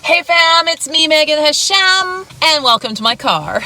Hey fam, it's me, Meagan Hesham, and welcome to my car.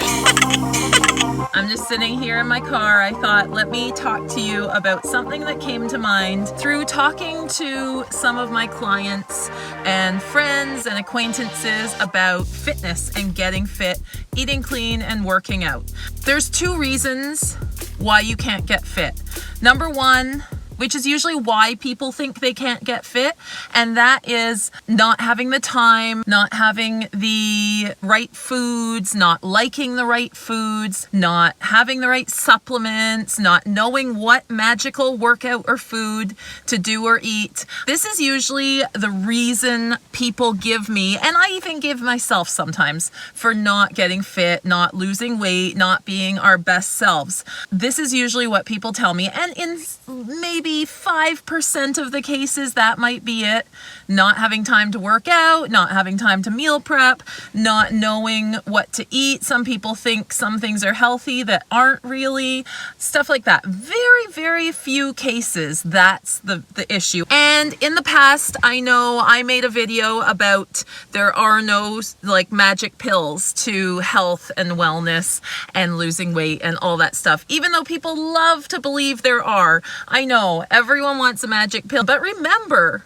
I'm just sitting here in my car. I thought, let me talk to you about something that came to mind through talking to some of my clients and friends and acquaintances about fitness and getting fit, eating clean, and working out. There's two reasons why you can't get fit. Number one, which is usually why people think they can't get fit, and that is not having the time, not having the right foods, not liking the right foods, not having the right supplements, not knowing what magical workout or food to do or eat. This is usually the reason people give me, and I even give myself sometimes, for not getting fit, not losing weight, not being our best selves. This is usually what people tell me, and in maybe 5% of the cases, that might be it. Not having time to work out, not having time to meal prep, not knowing what to eat. Some people think some things are healthy that aren't really, stuff like that. Very, very few cases, that's the issue. And in the past, I know I made a video about there are no like magic pills to health and wellness and losing weight and all that stuff. Even though people love to believe there are. I know everyone wants a magic pill, but remember,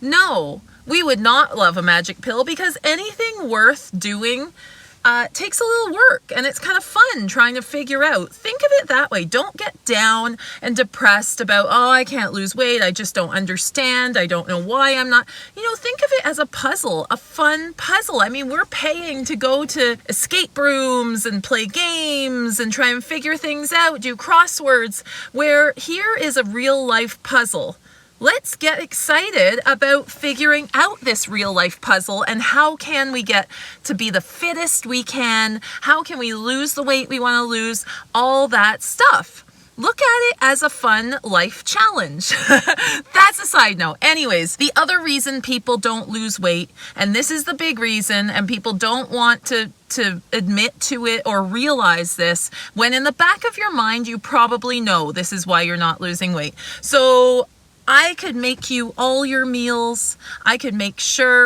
no, we would not love a magic pill because anything worth doing takes a little work, and it's kind of fun trying to figure out. Think of it that way. Don't get down and depressed about, oh, I can't lose weight. I just don't understand. I don't know why I'm not. Think of it as a puzzle, a fun puzzle. I mean, we're paying to go to escape rooms and play games and try and figure things out, do crosswords, where here is a real life puzzle. Let's get excited about figuring out this real life puzzle and how can we get to be the fittest we can? How can we lose the weight we want to lose? All that stuff. Look at it as a fun life challenge. That's a side note. Anyways, the other reason people don't lose weight, and this is the big reason, and people don't want to admit to it or realize this, when in the back of your mind, you probably know this is why you're not losing weight. So I could make you all your meals. I could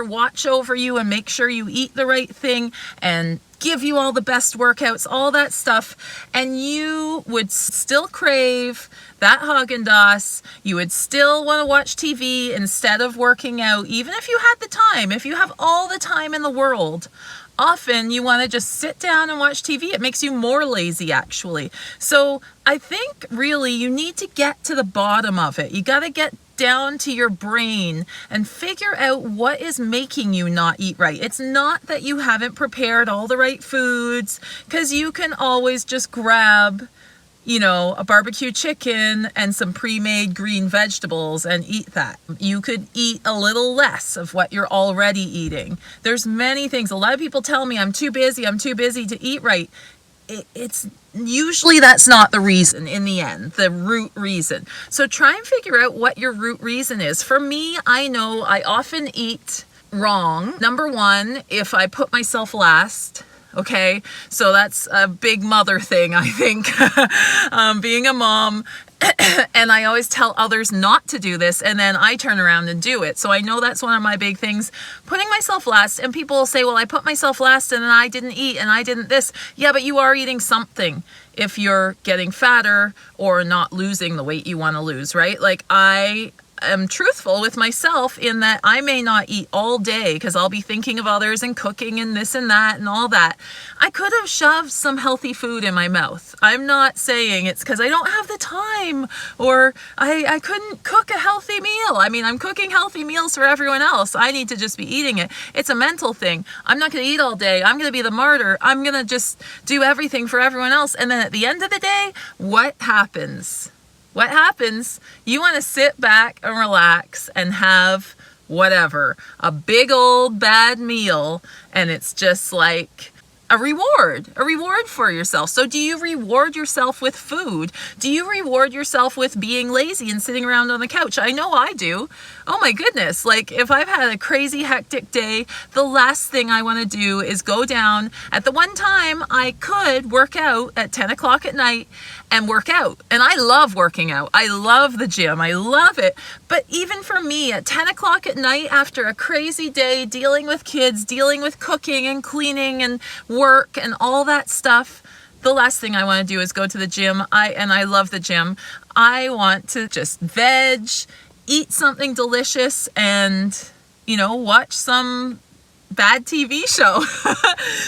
watch over you and make sure you eat the right thing and give you all the best workouts, all that stuff. And you would still crave that Haagen-Dazs. You would still want to watch TV instead of working out, even if you had the time, if you have all the time in the world. Often you want to just sit down and watch TV. It makes you more lazy, actually. So I think really you need to get to the bottom of it. You got to get down to your brain and figure out what is making you not eat right. It's not that you haven't prepared all the right foods, because you can always just grab a barbecue chicken and some pre-made green vegetables and eat that. You could eat a little less of what you're already eating. There's many things. A lot of people tell me I'm too busy to eat right. It's usually that's not the reason in the end, the root reason. So try and figure out what your root reason is. For me, I know I often eat wrong. Number one, if I put myself last. Okay, so that's a big mother thing, I think, being a mom. And I always tell others not to do this, and then I turn around and do it. So I know that's one of my big things, putting myself last. And people will say, well, I put myself last and then I didn't eat and I didn't this. Yeah, but you are eating something if you're getting fatter or not losing the weight you want to lose, right? Like I am truthful with myself in that I may not eat all day because I'll be thinking of others and cooking and this and that and all that. I could have shoved some healthy food in my mouth. I'm not saying it's because I don't have the time or I couldn't cook a healthy meal. I mean, I'm cooking healthy meals for everyone else. I need to just be eating it. It's a mental thing. I'm not going to eat all day. I'm going to be the martyr. I'm going to just do everything for everyone else. And then at the end of the day, what happens? What happens? You want to sit back and relax and have whatever, a big old bad meal, and it's just like a reward for yourself. So do you reward yourself with food? Do you reward yourself with being lazy and sitting around on the couch? I know I do. Oh my goodness. Like if I've had a crazy hectic day, the last thing I want to do is go down at the one time I could work out at 10 o'clock at night and work out. And I love working out. I love the gym. I love it. But even for me, at 10 o'clock at night after a crazy day dealing with kids, dealing with cooking and cleaning and work and all that stuff, the last thing I want to do is go to the gym. I love the gym. I want to just veg, eat something delicious, and, you know, watch some bad TV show.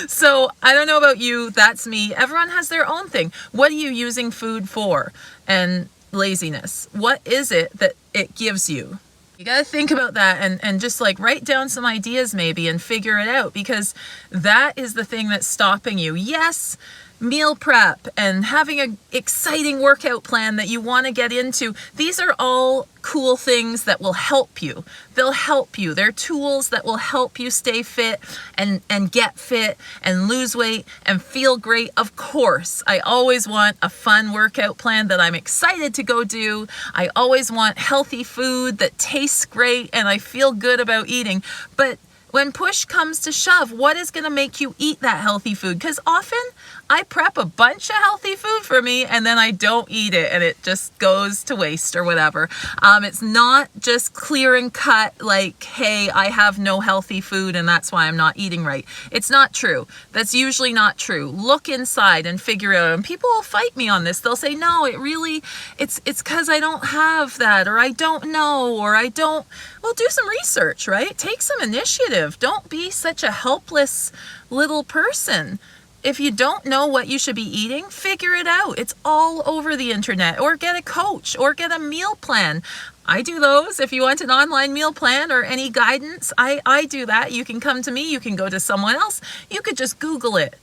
So I don't know about you, that's me. Everyone has their own thing. What are you using food for? And laziness, what is it that it gives you? You got to think about that and just like write down some ideas maybe and figure it out, because that is the thing that's stopping you. Yes, meal prep and having an exciting workout plan that you want to get into. These are all cool things that will help you. They'll help you. They're tools that will help you stay fit and get fit and lose weight and feel great. Of course, I always want a fun workout plan that I'm excited to go do. I always want healthy food that tastes great and I feel good about eating. But when push comes to shove, what is going to make you eat that healthy food? Because often I prep a bunch of healthy food for me and then I don't eat it and it just goes to waste or whatever. It's not just clear and cut like, hey, I have no healthy food and that's why I'm not eating right. It's not true. That's usually not true. Look inside and figure it out. And people will fight me on this. They'll say, no, it's because I don't have that, or I don't know, or I don't. Well, do some research, right? Take some initiative. Don't be such a helpless little person. If you don't know what you should be eating, figure it out. It's all over the internet. Or get a coach or get a meal plan. I do those. If you want an online meal plan or any guidance, I do that. You can come to me. You can go to someone else. You could just Google it.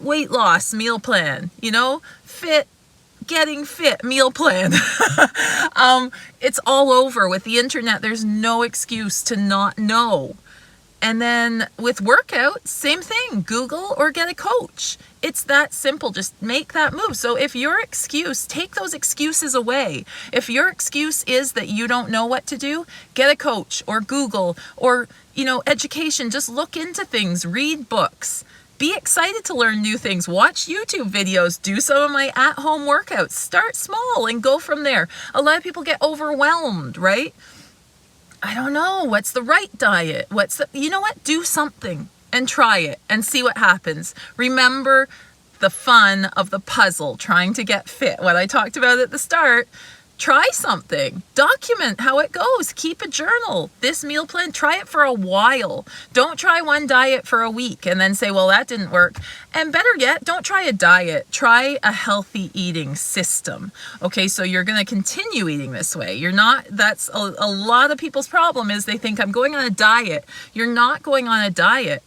Weight loss meal plan, getting fit meal plan. It's all over with the internet. There's no excuse to not know. And then with workouts, same thing. Google or get a coach. It's that simple. Just make that move. So if your excuse, take those excuses away. If your excuse is that you don't know what to do, get a coach or Google or, education. Just look into things, read books. Be excited to learn new things. Watch YouTube videos. Do some of my at-home workouts. Start small and go from there. A lot of people get overwhelmed, right? I don't know. What's the right diet? You know what? Do something and try it and see what happens. Remember the fun of the puzzle, trying to get fit. What I talked about at the start. Try something. Document how it goes. Keep a journal. This meal plan, try it for a while. Don't try one diet for a week and then say, well, that didn't work. And better yet, don't try a diet. Try a healthy eating system. Okay, so you're going to continue eating this way. That's a lot of people's problem is they think I'm going on a diet. You're not going on a diet.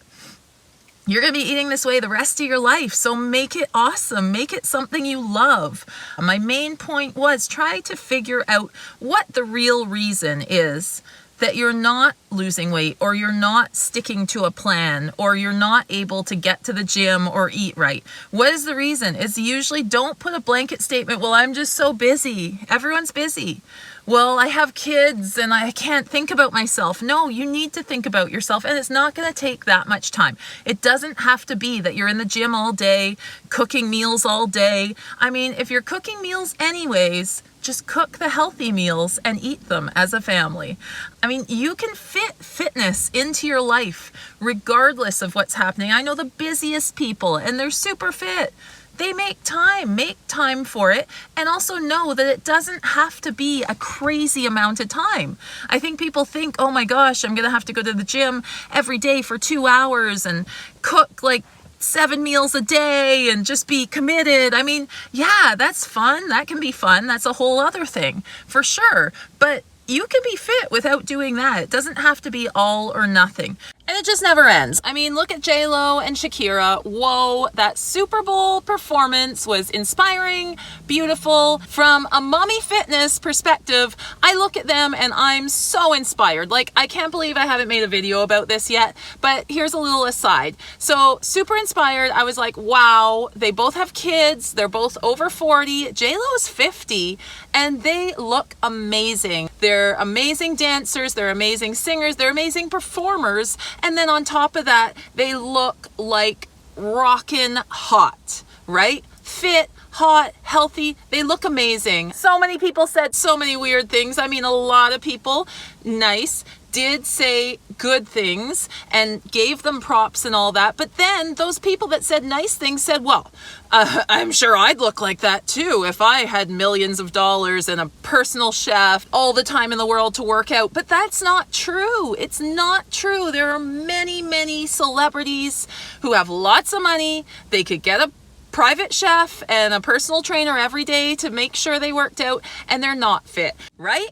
You're going to be eating this way the rest of your life. So make it awesome. Make it something you love. My main point was try to figure out what the real reason is that you're not losing weight, or you're not sticking to a plan, or you're not able to get to the gym or eat right. What is the reason? It's usually, don't put a blanket statement, well, I'm just so busy. Everyone's busy. Well, I have kids and I can't think about myself. No, you need to think about yourself, and it's not going to take that much time. It doesn't have to be that you're in the gym all day, cooking meals all day. I mean, if you're cooking meals anyways, just cook the healthy meals and eat them as a family. I mean, you can fit fitness into your life regardless of what's happening. I know the busiest people and they're super fit. They make time for it, and also know that it doesn't have to be a crazy amount of time. I think people think, oh my gosh, I'm going to have to go to the gym every day for 2 hours and cook like 7 meals a day and just be committed. I mean, yeah, that's fun. That can be fun. That's a whole other thing for sure. But you can be fit without doing that. It doesn't have to be all or nothing. And it just never ends. I mean, look at J-Lo and Shakira. Whoa, that Super Bowl performance was inspiring, beautiful. From a mommy fitness perspective, I look at them and I'm so inspired. Like, I can't believe I haven't made a video about this yet, but here's a little aside. So, super inspired. I was like, wow, they both have kids. They're both over 40. J-Lo's 50, and they look amazing. They're amazing dancers. They're amazing singers. They're amazing performers. And then on top of that, they look like rockin' hot, right? Fit, hot, healthy, they look amazing. So many people said so many weird things. I mean, a lot of people, nice, did say good things and gave them props and all that. But then those people that said nice things said, well, I'm sure I'd look like that too if I had millions of dollars and a personal chef all the time in the world to work out. But that's not true. It's not true. There are many, many celebrities who have lots of money. They could get a private chef and a personal trainer every day to make sure they worked out, and they're not fit, right?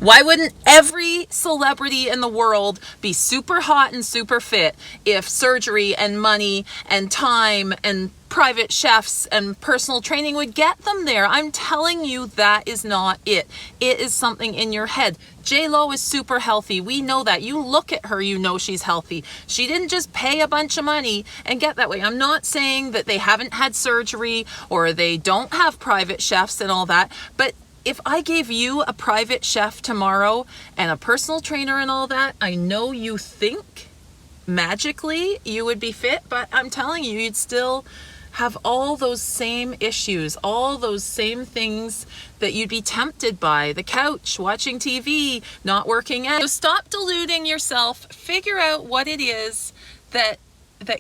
Why wouldn't every celebrity in the world be super hot and super fit if surgery and money and time and private chefs and personal training would get them there? I'm telling you, that is not it. It is something in your head. J-Lo is super healthy. We know that. You look at her, you know she's healthy. She didn't just pay a bunch of money and get that way. I'm not saying that they haven't had surgery or they don't have private chefs and all that, but if I gave you a private chef tomorrow and a personal trainer and all that, I know you think magically you would be fit, but I'm telling you, you'd still have all those same issues, all those same things that you'd be tempted by. The couch, watching TV, not working out. So stop deluding yourself. Figure out what it is that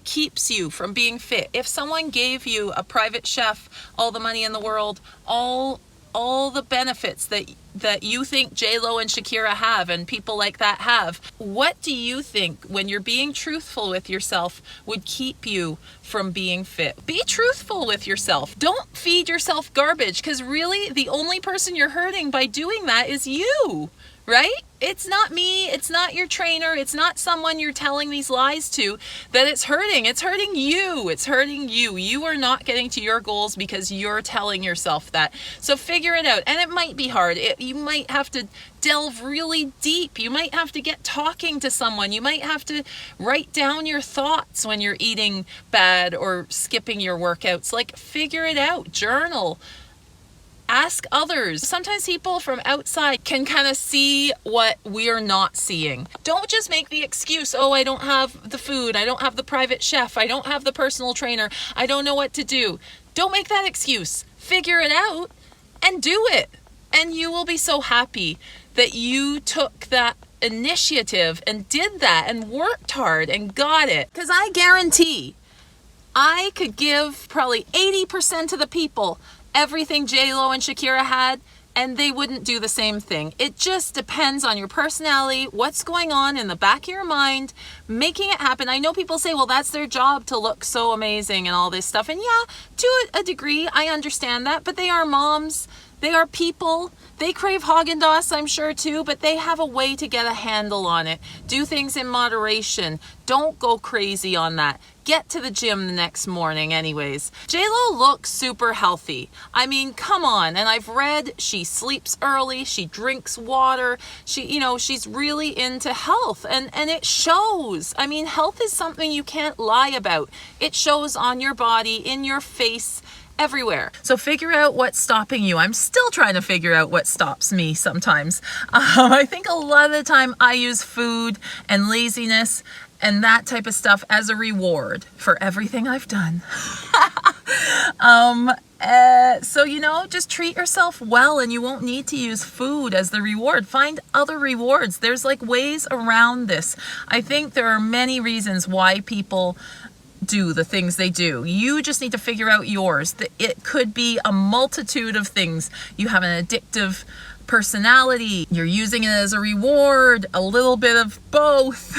keeps you from being fit. If someone gave you a private chef, all the money in the world, all the benefits that you think J-Lo and Shakira have and people like that have, what do you think, when you're being truthful with yourself, would keep you from being fit? Be truthful with yourself. Don't feed yourself garbage, because really the only person you're hurting by doing that is you, right? It's not me, it's not your trainer, it's not someone you're telling these lies to that it's hurting. It's hurting you. It's hurting you. You are not getting to your goals because you're telling yourself that. So figure it out. And it might be hard. You might have to delve really deep. You might have to get talking to someone. You might have to write down your thoughts when you're eating bad or skipping your workouts. Like, figure it out. Journal. Ask others. Sometimes people from outside can kind of see what we're not seeing. Don't just make the excuse, oh, I don't have the food, I don't have the private chef, I don't have the personal trainer, I don't know what to do. Don't make that excuse. Figure it out and do it. And you will be so happy that you took that initiative and did that and worked hard and got it. Because I guarantee I could give probably 80% of the people everything J-Lo and Shakira had, and they wouldn't do the same thing. It just depends on your personality, what's going on in the back of your mind, making it happen. I know people say, well, that's their job to look so amazing and all this stuff. And yeah, to a degree, I understand that, but they are moms. They are people. They crave Haagen-Dazs, I'm sure too, but they have a way to get a handle on it. Do things in moderation. Don't go crazy on that. Get to the gym the next morning anyways. J-Lo looks super healthy. I mean, come on. And I've read she sleeps early, she drinks water, she's really into health, and it shows. I mean, health is something you can't lie about. It shows on your body, in your face, everywhere. So figure out what's stopping you. I'm still trying to figure out what stops me sometimes. I think a lot of the time I use food and laziness and that type of stuff as a reward for everything I've done. So, just treat yourself well, and you won't need to use food as the reward. Find other rewards. There's like ways around this. I think there are many reasons why people do the things they do. You just need to figure out yours. It could be a multitude of things. You have an addictive personality, you're using it as a reward, a little bit of both.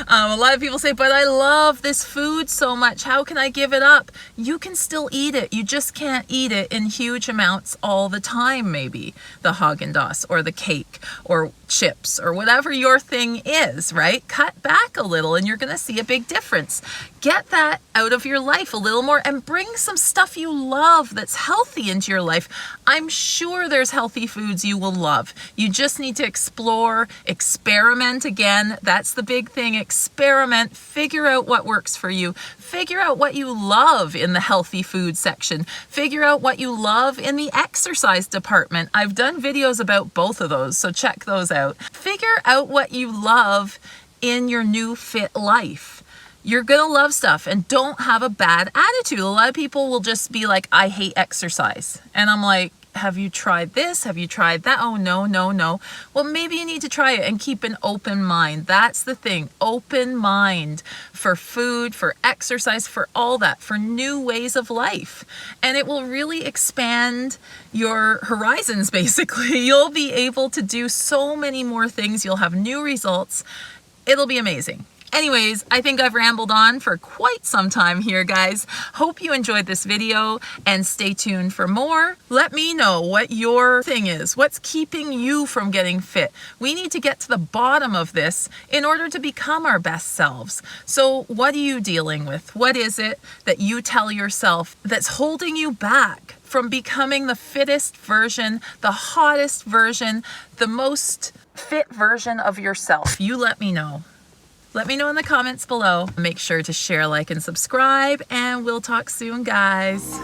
A lot of people say, but I love this food so much, how can I give it up? You can still eat it, you just can't eat it in huge amounts all the time. Maybe the Haagen-Dazs or the cake or chips or whatever your thing is, right? Cut back a little and you're gonna see a big difference. Get that out of your life a little more and bring some stuff you love that's healthy into your life. I'm sure there's healthy foods you will love. You just need to explore, experiment again. That's the big thing. Experiment, figure out what works for you. Figure out what you love in the healthy food section. Figure out what you love in the exercise department. I've done videos about both of those, so check those out. Figure out what you love in your new fit life. You're gonna love stuff, and don't have a bad attitude. A lot of people will just be like, I hate exercise. And I'm like, have you tried this? Have you tried that? Oh, no, no, no. Well, maybe you need to try it and keep an open mind. That's the thing. Open mind for food, for exercise, for all that, for new ways of life. And it will really expand your horizons, basically. You'll be able to do so many more things. You'll have new results. It'll be amazing. Anyways, I think I've rambled on for quite some time here, guys. Hope you enjoyed this video and stay tuned for more. Let me know what your thing is. What's keeping you from getting fit? We need to get to the bottom of this in order to become our best selves. So what are you dealing with? What is it that you tell yourself that's holding you back from becoming the fittest version, the hottest version, the most fit version of yourself? You let me know. Let me know in the comments below. Make sure to share, like, and subscribe, and we'll talk soon, guys.